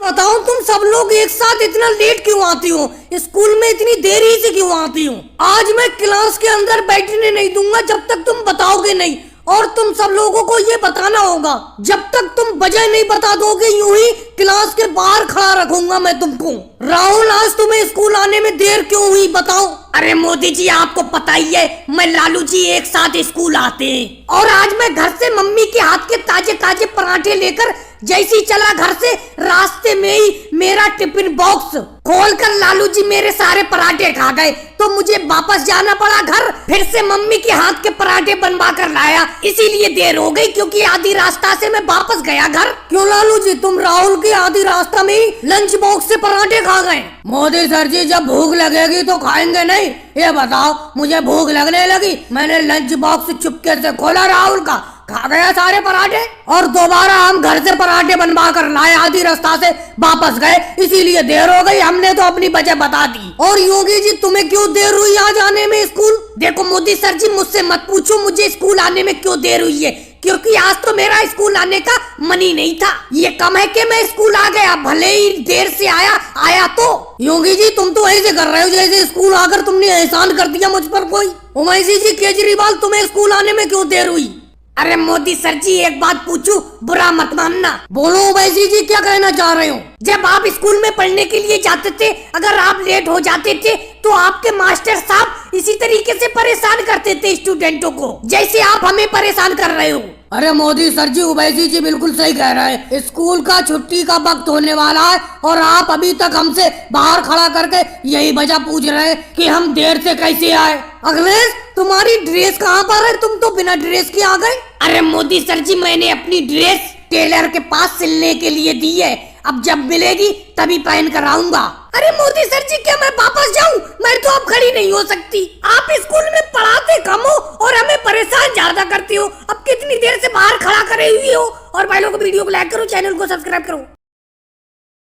बताओ तुम सब लोग एक साथ इतना लेट क्यों आती हो? स्कूल में इतनी देरी से क्यों आती हो? आज मैं क्लास के अंदर बैठने नहीं दूंगा जब तक तुम बताओगे नहीं। और तुम सब लोगों को ये बताना होगा, जब तक तुम वजह नहीं बता दोगे यूं ही क्लास के बाहर खड़ा रखूंगा मैं तुमको। राहुल, आज तुम्हें स्कूल आने में देर क्यों हुई बताओ? अरे मोदी जी, आपको पता ही है मैं लालू जी एक साथ स्कूल आते हैं। और आज मैं घर से मम्मी के हाथ के ताजे ताजे पराठे लेकर जैसी चला घर से, रास्ते में ही मेरा टिफिन बॉक्स खोलकर लालू जी मेरे सारे पराठे खा गए, तो मुझे वापस जाना पड़ा घर। फिर से मम्मी के हाथ के पराठे बनवा कर लाया, इसीलिए देर हो गई, क्योंकि आधी रास्ता से मैं वापस गया घर। क्यों लालू जी, तुम राहुल के आधी रास्ता में ही लंच बॉक्स से पराठे खा गए? मोदी सर जी, जब भूख लगेगी तो खाएंगे नहीं? ये बताओ, मुझे भूख लगने लगी, मैंने लंच बॉक्स चुपके से खोला राहुल का, खा गया सारे पराठे, और दोबारा हम घर से पराठे बनवा कर लाए, आधी रास्ता से वापस गए, इसीलिए देर हो गई। हमने तो अपनी वजह बता दी। और योगी जी, तुम्हें क्यों देर हुई आज आने में स्कूल? देखो मोदी सर जी, मुझसे मत पूछो मुझे स्कूल आने में क्यों देर हुई है, क्योंकि आज तो मेरा स्कूल आने का मन ही नहीं था। ये कम है कि मैं स्कूल आ गया, भले ही देर से आया तो। योगी जी, तुम तो ऐसे कर रहे हो जैसे स्कूल आकर तुमने एहसान कर दिया मुझ पर कोई। ओवैसी जी, केजरीवाल, तुम्हें स्कूल आने में क्यों देर हुई? अरे मोदी सर जी, एक बात पूछूं, बुरा मत मानना। बोलो ओवैसी जी, क्या कहना चाह रहे हो? जब आप स्कूल में पढ़ने के लिए जाते थे, अगर आप लेट हो जाते थे तो आपके मास्टर साहब इसी तरीके से परेशान करते थे स्टूडेंटों को, जैसे आप हमें परेशान कर रहे हो। अरे मोदी सर जी, ओवैसी जी बिल्कुल सही कह रहे हैं। स्कूल का छुट्टी का वक्त होने वाला है और आप अभी तक हमसे बाहर खड़ा करके यही वजह पूछ रहे हैं कि हम देर से कैसे आए। अखिलेश, तुम्हारी ड्रेस कहाँ पर है? तुम तो बिना ड्रेस के आ गए। अरे मोदी सर जी, मैंने अपनी ड्रेस टेलर के पास सिलने के लिए दी है, अब जब मिलेगी तभी पहन कर आऊंगा। अरे मोदी सर जी, क्या मैं वापस जाऊं? मैं तो अब खड़ी नहीं हो सकती। आप स्कूल में पढ़ाते कम हो और हमें परेशान ज्यादा करते हो। अब कितनी देर से बाहर खड़ा करे हुई हो। और भाई लोग, वीडियो को लाइक करो, चैनल को सब्सक्राइब करो।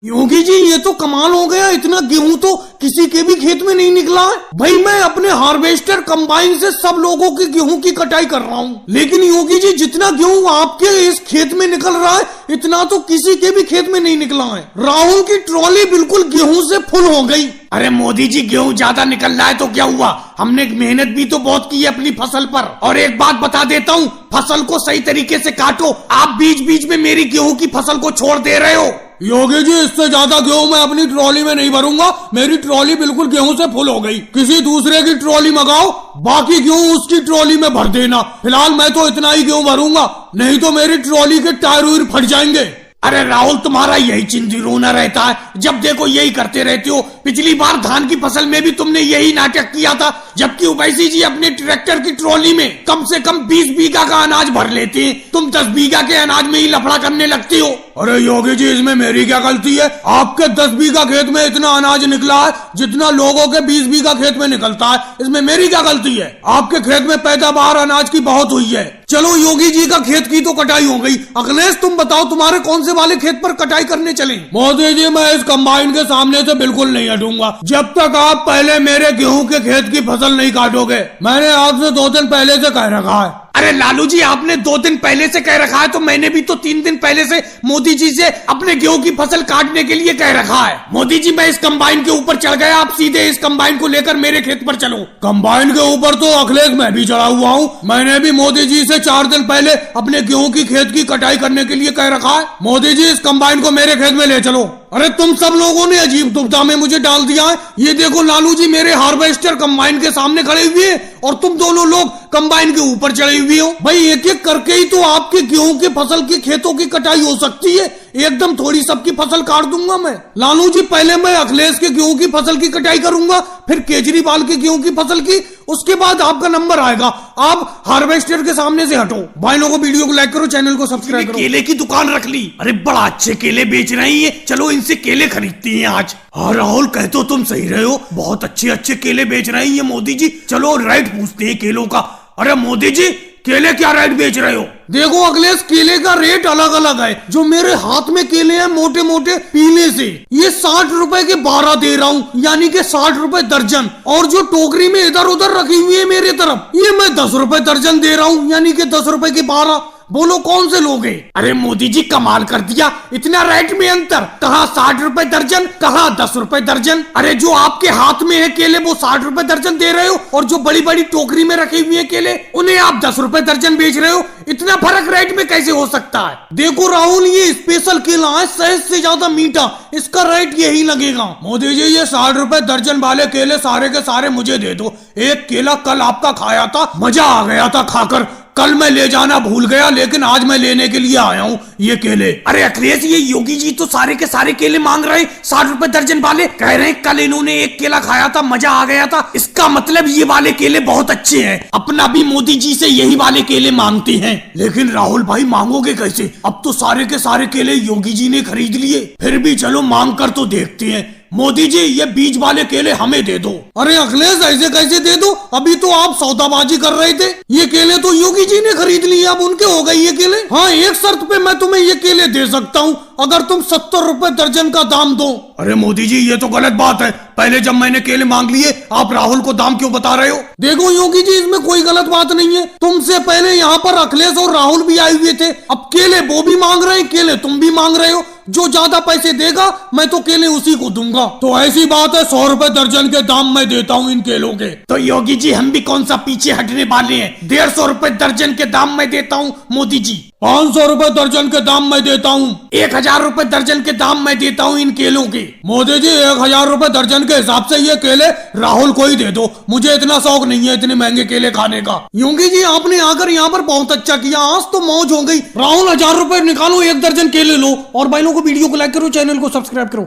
योगी जी, ये तो कमाल हो गया, इतना गेहूं तो किसी के भी खेत में नहीं निकला है। भाई, मैं अपने हार्वेस्टर कंबाइन से सब लोगों की गेहूं की कटाई कर रहा हूँ, लेकिन योगी जी, जितना गेहूं आपके इस खेत में निकल रहा है इतना तो किसी के भी खेत में नहीं निकला है। राहुल की ट्रॉली बिल्कुल गेहूं से फुल हो गई। अरे मोदी जी, गेहूं ज्यादा निकल रहा है तो क्या हुआ, हमने मेहनत भी तो बहुत की है अपनी फसल पर। और एक बात बता देता हूँ, फसल को सही तरीके से काटो। आप बीच बीच में मेरी गेहूं की फसल को छोड़ दे रहे हो। योगी जी, इससे ज्यादा गेहूं मैं अपनी ट्रॉली में नहीं भरूंगा, मेरी ट्रॉली बिल्कुल गेहूं से फुल हो गई। किसी दूसरे की ट्रॉली मंगाओ, बाकी गेहूं उसकी ट्रॉली में भर देना। फिलहाल मैं तो इतना ही गेहूं भरूंगा, नहीं तो मेरी ट्रॉली के टायर वायर फट जाएंगे। अरे राहुल, तुम्हारा यही चिंजीरोना रहता है, जब देखो यही करते रहते हो। पिछली बार धान की फसल में भी तुमने यही नाटक किया था, जबकि ओवैसी जी अपने ट्रैक्टर की ट्रॉली में कम से कम 20 बीघा का अनाज भर लेते हैं, तुम 10 बीघा के अनाज में ही लफड़ा करने लगती हो। अरे योगी जी, इसमें मेरी क्या गलती है? आपके 10 बीघा खेत में इतना अनाज निकला है जितना लोगों के 20 बीघा खेत में निकलता है, इसमें मेरी क्या गलती है? आपके खेत में पैदावार अनाज की बहुत हुई है। चलो, योगी जी का खेत की तो कटाई हो गई। अखिलेश, तुम बताओ, तुम्हारे कौन से वाले खेत पर कटाई करने चले? मोदी जी, मैं इस कंबाइन के सामने से बिल्कुल नहीं हटूंगा जब तक आप पहले मेरे गेहूं के खेत की फसल नहीं काटोगे। मैंने आपसे 2 दिन पहले से कह रखा है। अरे लालू जी, आपने 2 दिन पहले से कह रखा है तो मैंने भी तो 3 दिन पहले से मोदी जी से अपने गेहूं की फसल काटने के लिए कह रखा है। मोदी जी, मैं इस कंबाइन के ऊपर चढ़ गया, आप सीधे इस कंबाइन को लेकर मेरे खेत पर चलो। कंबाइन के ऊपर तो अखिलेश मैं भी चढ़ा हुआ हूँ, मैंने भी मोदी जी से 4 दिन पहले अपने गेहूं की खेत की कटाई करने के लिए कह रखा है। मोदी जी, इस कंबाइन को मेरे खेत में ले चलो। अरे तुम सब लोगों ने अजीब दुविधा में मुझे डाल दिया है। ये देखो लालू जी, मेरे हार्वेस्टर कंबाइन के सामने खड़े हुए हैं और तुम दोनों लोग कंबाइन के ऊपर चढ़े हुए हो। भाई, एक एक करके ही तो आपके गेहूं के फसल की खेतों की कटाई हो सकती है, एकदम थोड़ी सबकी फसल काट दूंगा मैं। लालू जी, पहले मैं अखिलेश के गेहूं की फसल की कटाई करूंगा, फिर केजरीवाल के गेहूं की फसल की, उसके बाद आपका नंबर आएगा। आप हार्वेस्टर के सामने से हटो। भाई लोगों, वीडियो को लाइक करो, चैनल को सब्सक्राइब करो। केले की दुकान रख ली, अरे बड़ा अच्छे केले बेच रही है, चलो इनसे केले खरीदती हैं आज। हाँ राहुल, कह तो तुम सही रहे हो, बहुत अच्छे अच्छे केले बेच रही है मोदी जी। चलो रेट पूछते हैं केलों का। अरे मोदी जी, केले क्या रेट बेच रहे हो? देखो अखिलेश, केले का रेट अलग अलग है। जो मेरे हाथ में केले हैं मोटे मोटे पीले से, ये 60 रुपए के 12 दे रहा हूँ, यानी कि 60 रुपए दर्जन। और जो टोकरी में इधर उधर रखी हुई है मेरे तरफ, ये मैं 10 रुपए दर्जन दे रहा हूँ, यानी कि 10 रुपए के 12। बोलो कौन से लोगे? अरे मोदी जी कमाल कर दिया, इतना रेट में अंतर, कहाँ 60 रुपए दर्जन, कहाँ 10 रुपए दर्जन। अरे जो आपके हाथ में है केले वो 60 रुपए दर्जन दे रहे हो, और जो बड़ी बड़ी टोकरी में रखे हुए हैं केले उन्हें आप 10 रुपए दर्जन बेच रहे हो। इतना फर्क रेट में कैसे हो सकता है? देखो राहुल, ये स्पेशल केला है, शहद से ज्यादा मीठा, इसका रेट यही लगेगा। मोदी जी ये 60 रुपए दर्जन वाले केले सारे के सारे मुझे दे दो। एक केला कल आपका खाया था, मजा आ गया था खाकर, कल मैं ले जाना भूल गया, लेकिन आज मैं लेने के लिए आया हूँ ये केले। अरे अखिलेश, ये योगी जी तो सारे के सारे केले मांग रहे हैं 60 रुपए दर्जन वाले, कह रहे हैं कल इन्होंने एक केला खाया था, मजा आ गया था। इसका मतलब ये वाले केले बहुत अच्छे हैं, अपना भी मोदी जी से यही वाले केले मांगते हैं। लेकिन राहुल भाई मांगोगे कैसे? अब तो सारे के सारे केले योगी जी ने खरीद लिए, फिर भी चलो मांग कर तो देखते हैं। मोदी जी ये बीज वाले केले हमें दे दो। अरे अखिलेश, ऐसे कैसे दे दो? अभी तो आप सौदाबाजी कर रहे थे। ये केले तो योगी जी ने खरीद लिए, अब उनके हो गए ये केले। हाँ, एक शर्त पे मैं तुम्हें ये केले दे सकता हूँ, अगर तुम 70 रुपए दर्जन का दाम दो। अरे मोदी जी ये तो गलत बात है, पहले जब मैंने केले मांग लिए आप राहुल को दाम क्यों बता रहे हो? देखो योगी जी, इसमें कोई गलत बात नहीं है, तुमसे पहले यहाँ पर अखिलेश और राहुल भी आए हुए थे। अब केले वो भी मांग रहे हैं, केले तुम भी मांग रहे हो, जो ज्यादा पैसे देगा मैं तो केले उसी को दूंगा। तो ऐसी बात है, 100 रुपए दर्जन के दाम मैं देता हूँ इन केलों के। तो योगी जी हम भी कौन सा पीछे हटने वाले हैं, 150 रुपए दर्जन के दाम मैं देता हूँ मोदी जी। 500 रुपए दर्जन के दाम मैं देता हूँ। 1000 रुपए दर्जन के दाम मैं देता हूँ इन केलों के। मोदी जी 1000 रुपए दर्जन के हिसाब से ये केले राहुल को ही दे दो, मुझे इतना शौक नहीं है इतने महंगे केले खाने का। योगी जी आपने आकर यहाँ पर बहुत अच्छा किया, आज तो मौज हो गई। राहुल 1000 रुपए निकालो, 1 दर्जन केले लो, और भाइयों को वीडियो को लाइक करो, चैनल को सब्सक्राइब करो।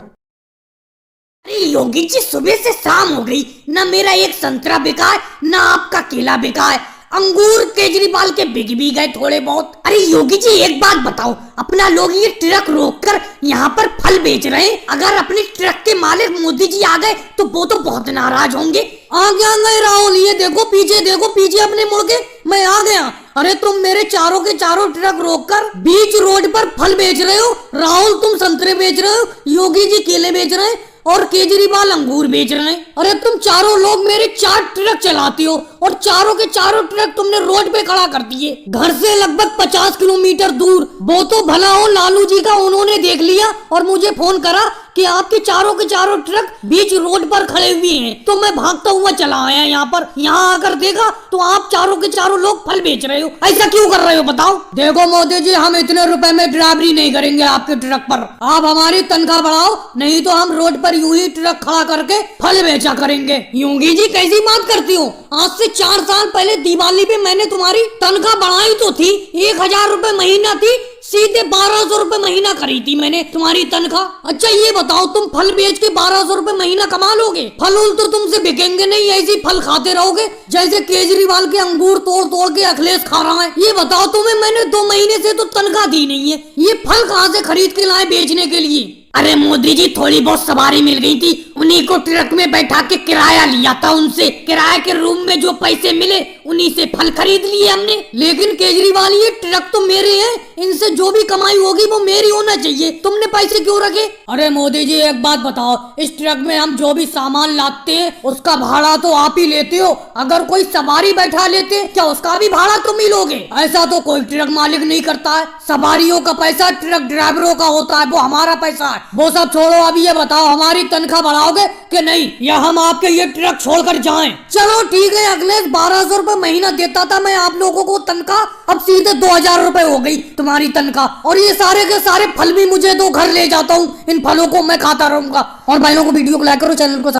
अरे योगी जी, सुबह से शाम हो गई, ना मेरा एक संतरा बिका है, ना आपका केला बिका है। अंगूर केजरीवाल के बिक भी गए थोड़े बहुत। अरे योगी जी एक बात बताओ, अपना लोग ये ट्रक रोककर यहाँ पर फल बेच रहे हैं, अगर अपने ट्रक के मालिक मोदी जी आ गए तो वो तो बहुत नाराज होंगे। आ गए राहुल, ये देखो पीछे अपने मुड़ के, मैं आ गया। अरे तुम मेरे चारों के चारों ट्रक रोककर बीच रोड पर फल बेच रहे हो। राहुल तुम संतरे बेच रहे हो, योगी जी केले बेच रहे हैं, और केजरीवाल अंगूर बेच रहे हैं। अरे तुम चारों लोग मेरे 4 ट्रक चलाते हो, और चारों के चारों ट्रक तुमने रोड पे खड़ा कर दिए, घर से लगभग 50 किलोमीटर दूर। वो तो भला हो लालू जी का, उन्होंने देख लिया और मुझे फोन करा कि आपके चारों के चारों ट्रक बीच रोड पर खड़े हुए हैं, तो मैं भागता हुआ चला आया यहाँ पर। यहाँ आकर देखा तो आप चारों के चारों लोग फल बेच रहे हो। ऐसा क्यों कर रहे हो बताओ? देखो मोदी जी, हम इतने रुपए में ड्राइवरी नहीं करेंगे आपके ट्रक पर, आप हमारी तनख्वाह बढ़ाओ, नहीं तो हम रोड पर यूं ही ट्रक खड़ा करके फल बेचा करेंगे। योगी जी कैसी बात करती हो? आज से 4 साल पहले दिवाली पे मैंने तुम्हारी तनख्वाह बढ़ाई तो थी, 1000 रुपए महीना थी, सीधे 1200 रुपए महीना करी थी मैंने तुम्हारी तनख्वाह। अच्छा ये बताओ, तुम फल बेच के 1200 रुपए महीना कमा लोगे? फल तो तुमसे बिकेंगे नहीं, ऐसे फल खाते रहोगे जैसे केजरीवाल के अंगूर तोड़ तोड़ के अखिलेश खा रहा है। ये बताओ, तुम्हें मैंने 2 महीने से तो तनख्वाह दी नहीं है, ये फल कहाँ से खरीद के लाए बेचने के लिए? अरे मोदी जी, थोड़ी बहुत सवारी मिल गई थी, उन्हीं को ट्रक में बैठा के किराया लिया था उनसे, किराए के रूम में जो पैसे मिले उन्हीं से फल खरीद लिए हमने। लेकिन केजरीवाल, ये ट्रक तो मेरे हैं, इनसे जो भी कमाई होगी वो मेरी होना चाहिए, तुमने पैसे क्यों रखे? अरे मोदी जी एक बात बताओ, इस ट्रक में हम जो भी सामान लाते हैं उसका भाड़ा तो आप ही लेते हो, अगर कोई सवारी बैठा लेते क्या उसका भी भाड़ा तुम ही लोगे? ऐसा तो कोई ट्रक मालिक नहीं करता है, सवारियों का पैसा ट्रक ड्राइवरों का होता है, वो हमारा पैसा है। वो सब छोड़ो, अभी ये बताओ हमारी तनख्वाह बढ़ाओगे कि नहीं, या हम आपके ये ट्रक छोड़कर जाएं? चलो ठीक है अखिलेश, 1200 रुपए महीना देता था मैं आप लोगों को तनख्वाह, अब सीधे 2000 रुपए हो गई तुम्हारी तनख्वाह, और ये सारे के सारे फल भी मुझे दो, घर ले जाता हूँ, इन फलों को मैं खाता रहूंगा। और भाइयों को वीडियो को लाइक करो, चैनल को